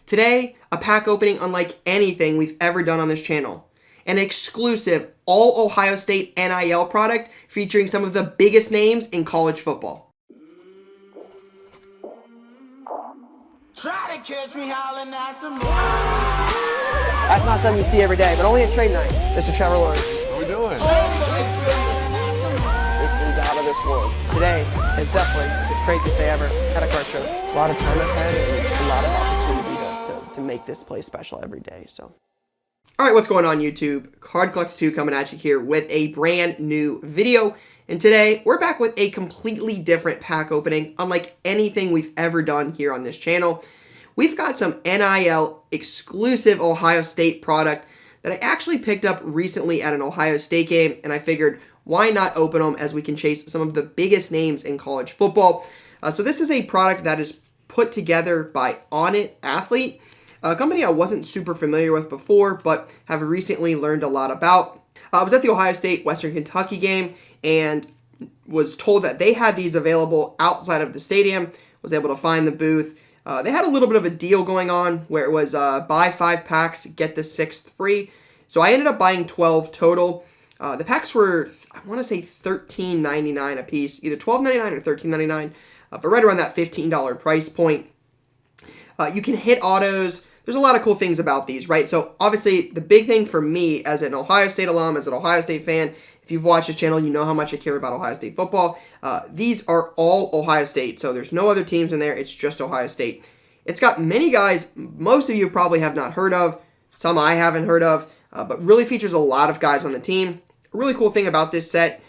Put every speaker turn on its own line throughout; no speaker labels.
Today, a pack opening unlike anything we've ever done on this channel. An exclusive all Ohio State NIL product featuring some of the biggest names in college football.
Try to catch me howling at the moon.
That's not something you see every day, but only at trade night. Mr. Trevor Lawrence.
How we doing?
This is out of this world. Today is definitely the craziest day ever at a card show. A lot of time ahead and a lot of opportunity to make this play special every day. So.
Alright, what's going on YouTube? Card Collector 2 coming at you here with a brand new video. And today, we're back with a completely different pack opening, unlike anything we've ever done here on this channel. We've got some NIL exclusive Ohio State product that I actually picked up recently at an Ohio State game, and I figured, why not open them as we can chase some of the biggest names in college football. So this is a product that is put together by Onit Athlete, a company I wasn't super familiar with before, but have recently learned a lot about. I was at the Ohio State Western Kentucky game and was told that they had these available outside of the stadium, was able to find the booth. They had a little bit of a deal going on where it was buy 5 packs, get the 6th free. So I ended up buying 12 total. The packs were, I want to say $13.99 a piece, either $12.99 or $13.99, but right around that $15 price point. You can hit autos. There's a lot of cool things about these, right? So obviously the big thing for me as an Ohio State alum, as an Ohio State fan, if you've watched this channel, you know how much I care about Ohio State football. These are all Ohio State, so there's no other teams in there. It's just Ohio State. It's got many guys most of you probably have not heard of, some I haven't heard of, but really features a lot of guys on the team. A really cool thing about this set,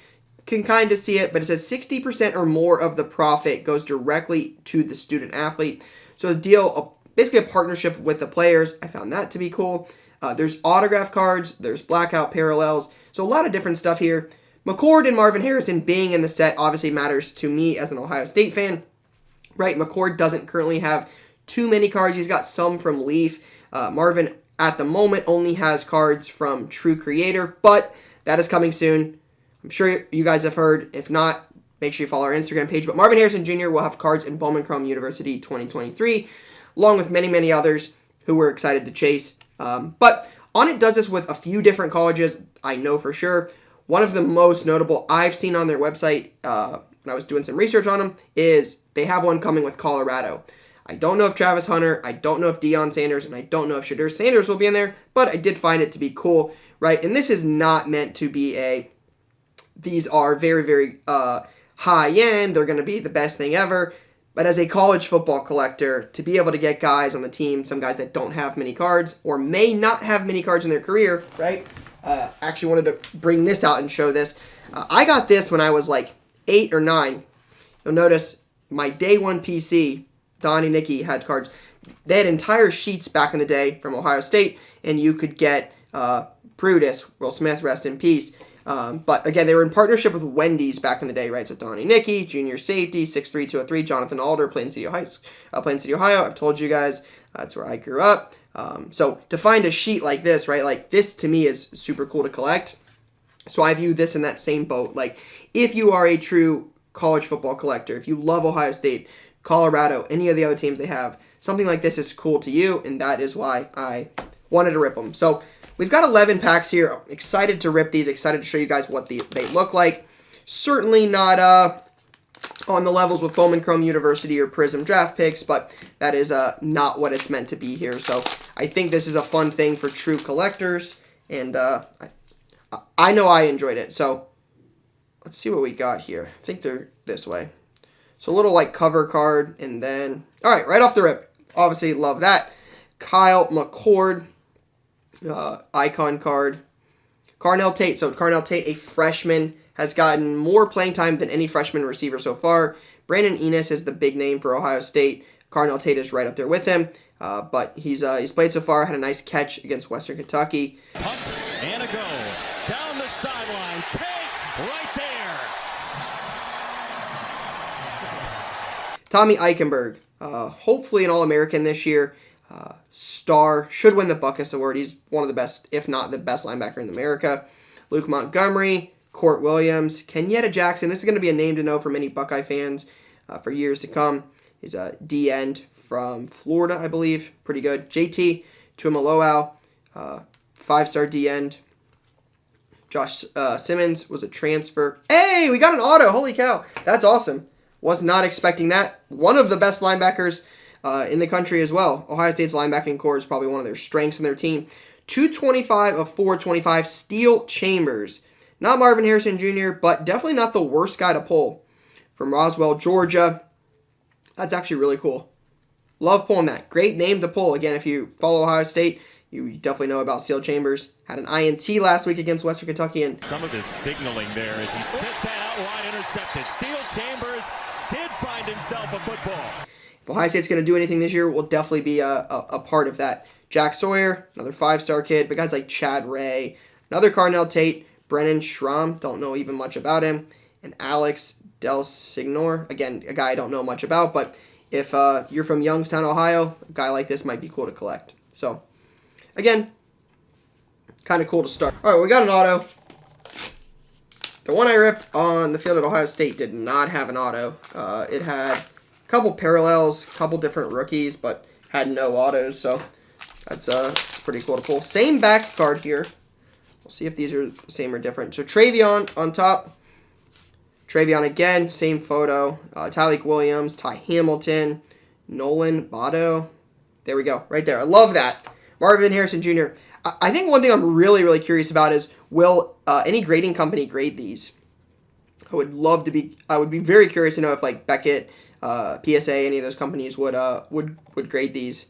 can kind of see it, but it says 60% or more of the profit goes directly to the student athlete. So the deal, basically a partnership with the players. I found that to be cool. There's autograph cards, there's blackout parallels, so a lot of different stuff here. McCord and Marvin Harrison being in the set obviously matters to me as an Ohio State fan. Right, McCord doesn't currently have too many cards. He's got some from Leaf. Marvin, at the moment, only has cards from True Creator, but that is coming soon. I'm sure you guys have heard. If not, make sure you follow our Instagram page. But Marvin Harrison Jr. will have cards in Bowman Chrome University 2023, along with many, many others who we're excited to chase. But Onit does this with a few different colleges, I know for sure. One of the most notable I've seen on their website when I was doing some research on them is they have one coming with Colorado. I don't know if Travis Hunter, I don't know if Deion Sanders, and I don't know if Shadur Sanders will be in there, but I did find it to be cool, right? And this is not meant to be these are very, very high end, they're going to be the best thing ever. But as a college football collector, to be able to get guys on the team, some guys that don't have many cards or may not have many cards in their career, right? Actually wanted to bring this out and show this. I got this when I was like 8 or 9. You'll notice my day one PC, Donnie Nicky, had cards. They had entire sheets back in the day from Ohio State, and you could get Brutus, Will Smith, rest in peace. But again, they were in partnership with Wendy's back in the day, right? So Donnie Nicky, junior safety, 6'3", 203, Jonathan Alder, Plain City, Ohio. I've told you guys, that's where I grew up. So to find a sheet like this, right? Like this to me is super cool to collect. So I view this in that same boat. Like if you are a true college football collector, if you love Ohio State, Colorado, any of the other teams they have, something like this is cool to you, and that is why I wanted to rip them. So we've got 11 packs here. I'm excited to rip these, excited to show you guys what they look like. Certainly not on the levels with Bowman Chrome University or Prism draft picks, but that is not what it's meant to be here. So I think this is a fun thing for true collectors, and I know I enjoyed it. So let's see what we got here. I think they're this way. So a little like cover card, and then, all right, right off the rip, obviously love that. Kyle McCord, icon card. Carnell Tate, so Carnell Tate, a freshman, has gotten more playing time than any freshman receiver so far. Brandon Enos is the big name for Ohio State. Carnell Tate is right up there with him, but he's played so far, had a nice catch against Western Kentucky.
Pump and a go. Down the sideline, take right there.
Tommy Eichenberg, hopefully an All-American this year. Star, should win the Buckus Award. He's one of the best, if not the best linebacker in America. Luke Montgomery, Court Williams, Kenyatta Jackson. This is going to be a name to know for many Buckeye fans for years to come. He's a D-end from Florida, I believe. Pretty good. JT Tuimoloau, 5-star D-end. Josh Simmons was a transfer. Hey, we got an auto. Holy cow. That's awesome. Was not expecting that. One of the best linebackers in the country as well. Ohio State's linebacking core is probably one of their strengths in their team. 225 of 425. Steel Chambers. Not Marvin Harrison Jr., but definitely not the worst guy to pull. From Roswell, Georgia. That's actually really cool. Love pulling that. Great name to pull. Again, if you follow Ohio State, you definitely know about Steel Chambers. Had an INT last week against Western Kentucky. And
some of his signaling there as he spits that out wide, intercepted. Steel Chambers did find himself a football.
If Ohio State's going to do anything this year, will definitely be a part of that. Jack Sawyer, another 5-star kid. But guys like Chad Ray, another Carnell Tate, Brennan Schramm, don't know even much about him. And Alex Del Signor, again, a guy I don't know much about. But if you're from Youngstown, Ohio, a guy like this might be cool to collect. So, again, kind of cool to start. All right, we got an auto. The one I ripped on the field at Ohio State did not have an auto. It had a couple parallels, a couple different rookies, but had no autos. So that's pretty cool to pull. Same back card here. We'll see if these are the same or different. So Travion on top. Travion again, same photo. Tyleik Williams, Ty Hamilton, Nolan Botto. There we go, right there. I love that. Marvin Harrison Jr. I think one thing I'm really, really curious about is, will any grading company grade these? I would be very curious to know if like Beckett, PSA, any of those companies would grade these.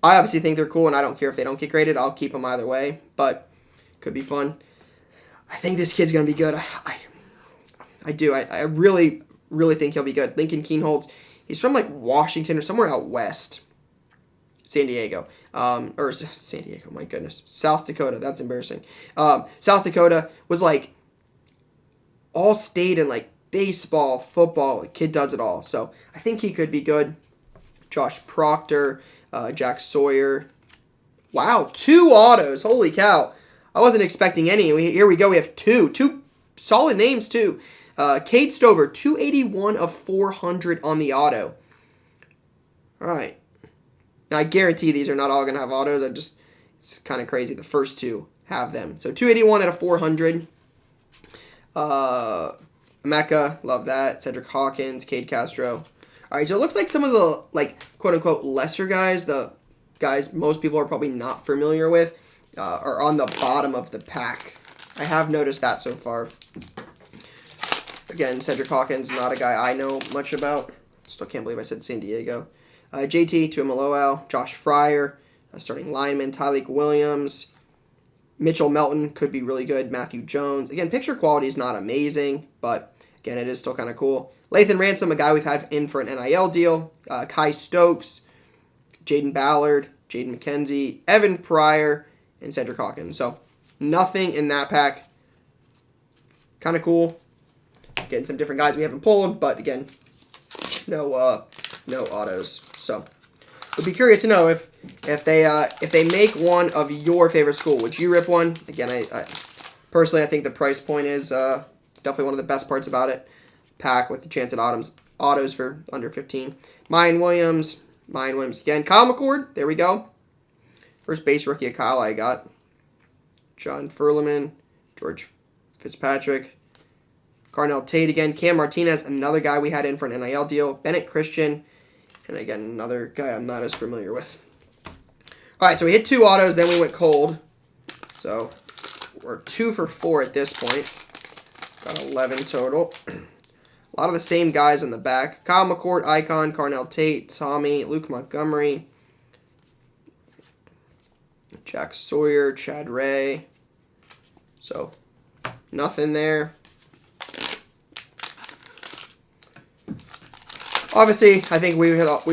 I obviously think they're cool, and I don't care if they don't get graded. I'll keep them either way, but could be fun. I think this kid's gonna be good. I do. I really, really think he'll be good. Lincoln Keenholz. He's from like Washington or somewhere out west. San Diego. Or San Diego, my goodness. South Dakota. That's embarrassing. South Dakota was like all state in like baseball, football. The kid does it all. So I think he could be good. Josh Proctor, Jack Sawyer. Wow, 2 autos. Holy cow. I wasn't expecting any. Here we go. We have 2. 2 solid names too. Cade Stover, 281 of 400 on the auto. All right. Now, I guarantee these are not all going to have autos. It's kind of crazy. The first 2 have them. So, 281 out of 400. Mecca, love that. Cedric Hawkins, Cade Castro. All right, so it looks like some of the, like, quote-unquote lesser guys, the guys most people are probably not familiar with, are on the bottom of the pack. I have noticed that so far. Again, Cedric Hawkins, not a guy I know much about. Still can't believe I said San Diego. JT Tuimoloau, Josh Fryer, starting lineman, Tyleik Williams, Mitchell Melton could be really good, Matthew Jones. Again, picture quality is not amazing, but again, it is still kind of cool. Lathan Ransom, a guy we've had in for an NIL deal. Kai Stokes, Jaden Ballard, Jaden McKenzie, Evan Pryor, and Cedric Hawkins. So, nothing in that pack. Kind of cool. Getting some different guys we haven't pulled, but again, no autos. So, would be curious to know if they make one of your favorite school, would you rip one? Again, I personally I think the price point is definitely one of the best parts about it. Pack with the chance at autos for under 15. Mayan Williams again. Kyle McCord, there we go. First base rookie of Kyle I got. John Furleman, George Fitzpatrick. Carnell Tate again. Cam Martinez, another guy we had in for an NIL deal. Bennett Christian. And again, another guy I'm not as familiar with. All right, so we hit 2 autos, then we went cold. So we're 2 for 4 at this point. Got 11 total. A lot of the same guys in the back. Kyle McCord, Icon, Carnell Tate, Tommy, Luke Montgomery, Jack Sawyer, Chad Ray. So nothing there. Obviously, I think we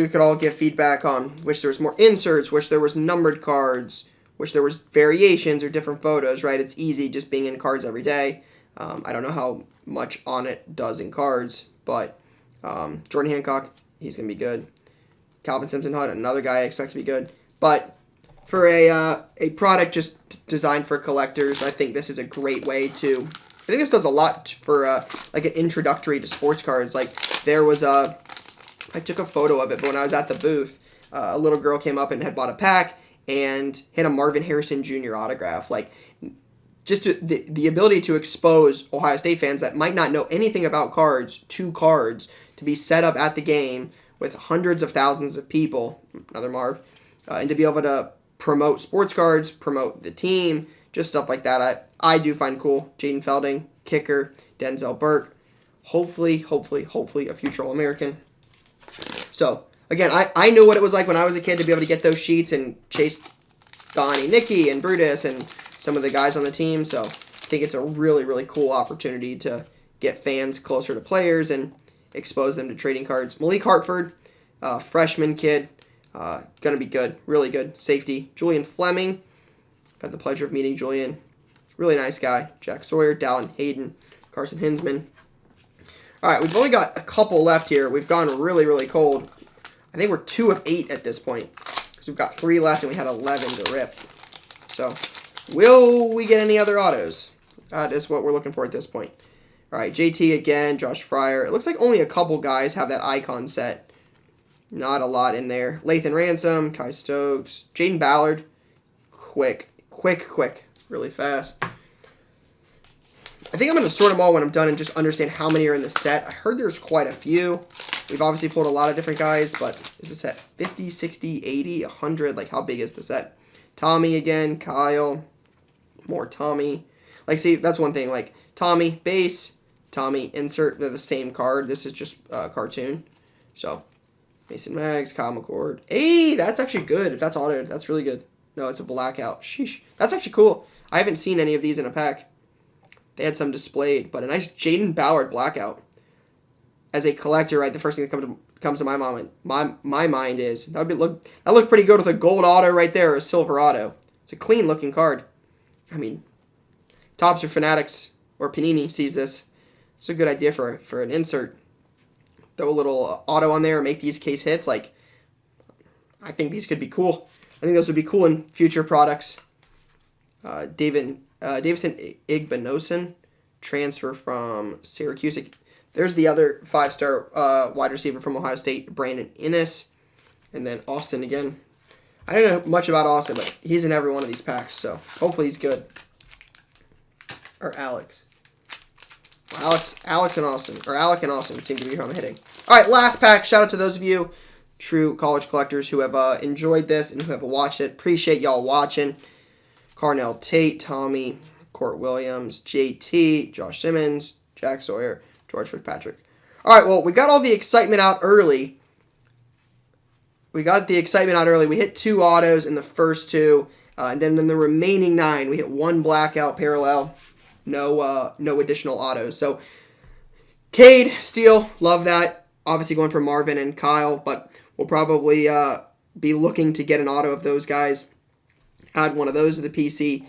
could all give feedback on wish there was more inserts, wish there was numbered cards, wish there was variations or different photos, right? It's easy just being in cards every day. I don't know how much Onit does in cards, but Jordan Hancock, he's going to be good. Calvin Simpson-Hunt, another guy I expect to be good. But for a product just designed for collectors, I think this is a great way to... I think this does a lot for like an introductory to sports cards. Like there was I took a photo of it, but when I was at the booth, a little girl came up and had bought a pack and hit a Marvin Harrison Jr. autograph. Like, just the ability to expose Ohio State fans that might not know anything about cards to be set up at the game with hundreds of thousands of people, another Marv, and to be able to promote sports cards, promote the team, just stuff like that. I do find cool. Jaden Felding, kicker, Denzel Burke, hopefully a future All-American. So, again, I knew what it was like when I was a kid to be able to get those sheets and chase Donnie, Nicky, and Brutus, and some of the guys on the team. So, I think it's a really, really cool opportunity to get fans closer to players and expose them to trading cards. Malik Hartford, freshman kid, gonna be good, really good. Safety, Julian Fleming. I've had the pleasure of meeting Julian. Really nice guy. Jack Sawyer, Dallin Hayden, Carson Hinsman. All right, we've only got a couple left here. We've gone really, really cold. I think we're 2 of 8 at this point because we've got 3 left and we had 11 to rip. So, will we get any other autos? That is what we're looking for at this point. All right, JT again, Josh Fryer. It looks like only a couple guys have that icon set. Not a lot in there. Lathan Ransom, Kai Stokes, Jaden Ballard. Quick. Really fast. I think I'm going to sort them all when I'm done and just understand how many are in the set. I heard there's quite a few. We've obviously pulled a lot of different guys, but is the set 50, 60, 80, 100? Like, how big is the set? Tommy again, Kyle, more Tommy. Like, see, that's one thing. Like, Tommy, base, Tommy, insert. They're the same card. This is just cartoon. So, Mason Maggs, Kyle McCord. Hey, that's actually good. If that's autoed, that's really good. No, it's a blackout. Sheesh. That's actually cool. I haven't seen any of these in a pack. They had some displayed, but a nice Jaden Ballard blackout. As a collector, right, the first thing that comes to my mind is that look pretty good with a gold auto right there or a silver auto. It's a clean looking card. I mean, Topps or Fanatics or Panini sees this. It's a good idea for an insert. Throw a little auto on there and make these case hits. Like, I think these could be cool. I think those would be cool in future products. Davison Igbinosun, transfer from Syracuse. There's the other 5-star wide receiver from Ohio State, Brandon Innes. And then Austin again. I don't know much about Austin, but he's in every one of these packs, so hopefully he's good. Or Alex. Alec and Austin seem to be who I'm hitting. All right, last pack. Shout out to those of you, true college collectors, who have enjoyed this and who have watched it. Appreciate y'all watching. Carnell Tate, Tommy, Court Williams, JT, Josh Simmons, Jack Sawyer, George Fitzpatrick. All right, well, we got all the excitement out early. We hit 2 autos in the first 2, and then in the remaining 9, we hit 1 blackout parallel. No additional autos. So, Cade, Steele, love that. Obviously going for Marvin and Kyle, but we'll probably be looking to get an auto of those guys. Add one of those to the PC.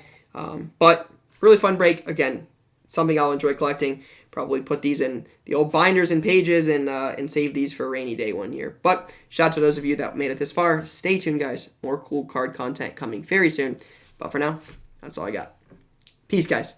But really fun break. Again, something I'll enjoy collecting. Probably put these in the old binders and pages and save these for a rainy day one year. But shout out to those of you that made it this far. Stay tuned, guys. More cool card content coming very soon. But for now, that's all I got. Peace, guys.